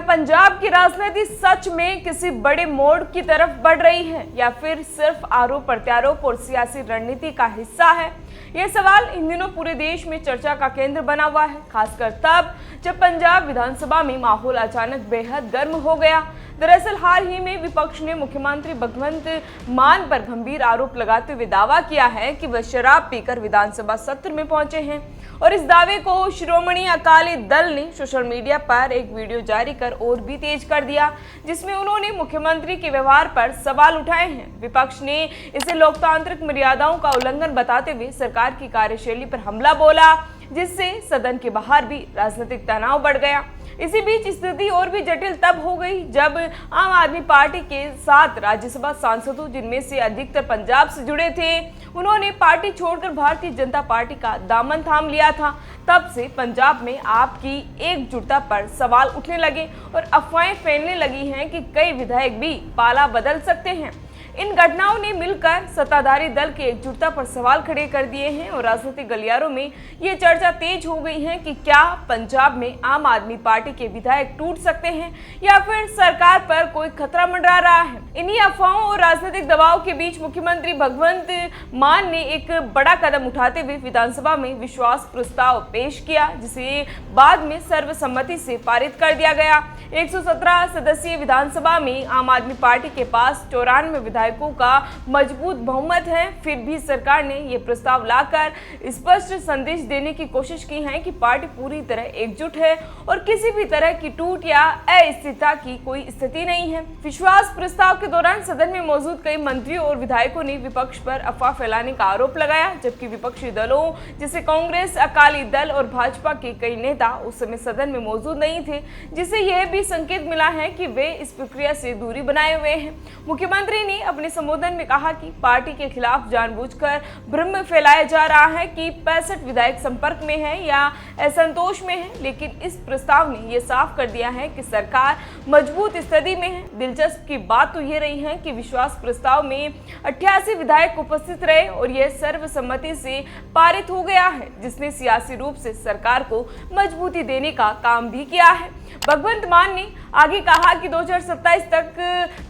पंजाब की राजनीति सच में किसी बड़े मोड़ की तरफ बढ़ रही है या फिर सिर्फ आरोप प्रत्यारोप और सियासी रणनीति का हिस्सा है? यह सवाल इन दिनों पूरे देश में चर्चा का केंद्र बना हुआ है, खासकर तब जब पंजाब विधानसभा में माहौल अचानक बेहद गर्म हो गया। दरअसल हाल ही में विपक्ष ने मुख्यमंत्री भगवंत मान पर गंभीर आरोप लगाते हुए दावा किया है कि वह शराब पीकर विधानसभा सत्र में पहुंचे हैं और इस दावे को श्रोमणी अकाली दल ने सोशल मीडिया पर एक वीडियो जारी कर और भी तेज कर दिया, जिसमें उन्होंने मुख्यमंत्री के व्यवहार पर सवाल उठाए हैं। विपक्ष ने इसे लोकतांत्रिक मर्यादाओं का उल्लंघन बताते हुए सरकार की कार्यशैली पर हमला बोला, जिससे सदन के बाहर भी राजनीतिक तनाव बढ़ गया। इसी बीच स्थिति और भी जटिल तब हो गई जब आम आदमी पार्टी के 7 राज्यसभा सांसदों, जिनमें से अधिकतर पंजाब से जुड़े थे, उन्होंने पार्टी छोड़कर भारतीय जनता पार्टी का दामन थाम लिया था। तब से पंजाब में आपकी एकजुटता पर सवाल उठने लगे और अफवाहें फैलने लगी हैं कि कई विधायक भी पाला बदल सकते हैं। इन घटनाओं ने मिलकर सत्ताधारी दल की एकजुटता पर सवाल खड़े कर दिए हैं और राजनीतिक गलियारों में ये चर्चा तेज हो गई है कि क्या पंजाब में आम आदमी पार्टी के विधायक टूट सकते हैं या फिर सरकार पर कोई खतरा मंडरा रहा है। इन्हीं अफवाहों और राजनीतिक दबाव के बीच मुख्यमंत्री भगवंत मान ने एक बड़ा कदम उठाते हुए विधानसभा में विश्वास प्रस्ताव पेश किया, जिसे बाद में सर्वसम्मति से पारित कर दिया गया। 117 सदस्यीय विधानसभा में आम आदमी पार्टी के पास 94 विधायकों का मजबूत बहुमत है। फिर भी सरकार ने यह प्रस्ताव लाकर स्पष्ट संदेश देने की कोशिश की है कि पार्टी पूरी तरह एकजुट है और किसी भी तरह की टूट या अस्थिरता की कोई स्थिति नहीं है। विश्वास प्रस्ताव के दौरान सदन में मौजूद कई मंत्रियों और विधायकों ने विपक्ष पर अफवाह फैलाने का आरोप लगाया, जबकि विपक्षी दलों जैसे कांग्रेस, अकाली दल और भाजपा के कई नेता उस समय सदन में मौजूद नहीं थे, जिससे यह भी संकेत मिला है कि वे इस प्रक्रिया से दूरी बनाए हुए हैं। मुख्यमंत्री ने अपने संबोधन में कहा कि पार्टी के खिलाफ जानबूझकर भ्रम फैलाया जा रहा है कि 65 विधायक संपर्क में हैं या असंतोष में हैं, लेकिन इस प्रस्ताव ने यह साफ कर दिया है कि सरकार मजबूत स्थिति में है। दिलचस्प की बात तो ये रही है कि विश्वास प्रस्ताव में 88 विधायक उपस्थित रहे और यह सर्वसम्मति से पारित हो गया है, जिसने सियासी रूप से सरकार को मजबूती देने का काम भी किया है। भगवंत मान ने आगे कहा कि 2027 तक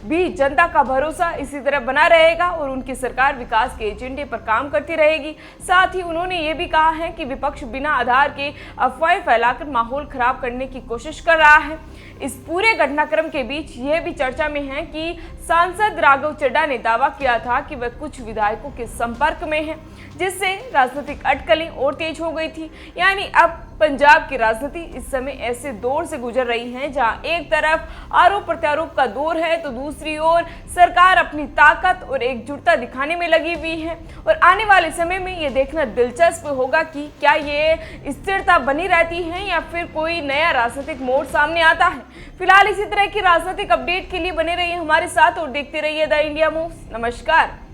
भी जनता का भरोसा इसी तरह बना रहेगा और उनकी सरकार विकास के एजेंडे पर काम करती रहेगी। साथ ही उन्होंने ये भी कहा है कि विपक्ष बिना आधार के अफवाहें फैलाकर माहौल खराब करने की कोशिश कर रहा है। इस पूरे घटनाक्रम के बीच यह भी चर्चा में है कि सांसद राघव चड्ढा ने दावा किया था कि वह कुछ विधायकों के संपर्क में है, जिससे राजनीतिक अटकलें और तेज हो गई थी। यानी अब पंजाब की राजनीति इस समय ऐसे दौर से गुजर रही है जहां एक तरफ आरोप प्रत्यारोप का दौर है तो दूसरी ओर सरकार अपनी ताकत और एकजुटता दिखाने में लगी हुई है। और आने वाले समय में ये देखना दिलचस्प होगा कि क्या ये स्थिरता बनी रहती है या फिर कोई नया राजनीतिक मोड़ सामने आता है। फिलहाल इसी तरह की राजनीतिक अपडेट के लिए बने रहिए हमारे साथ और देखते रहिए द इंडिया मूव्स। नमस्कार।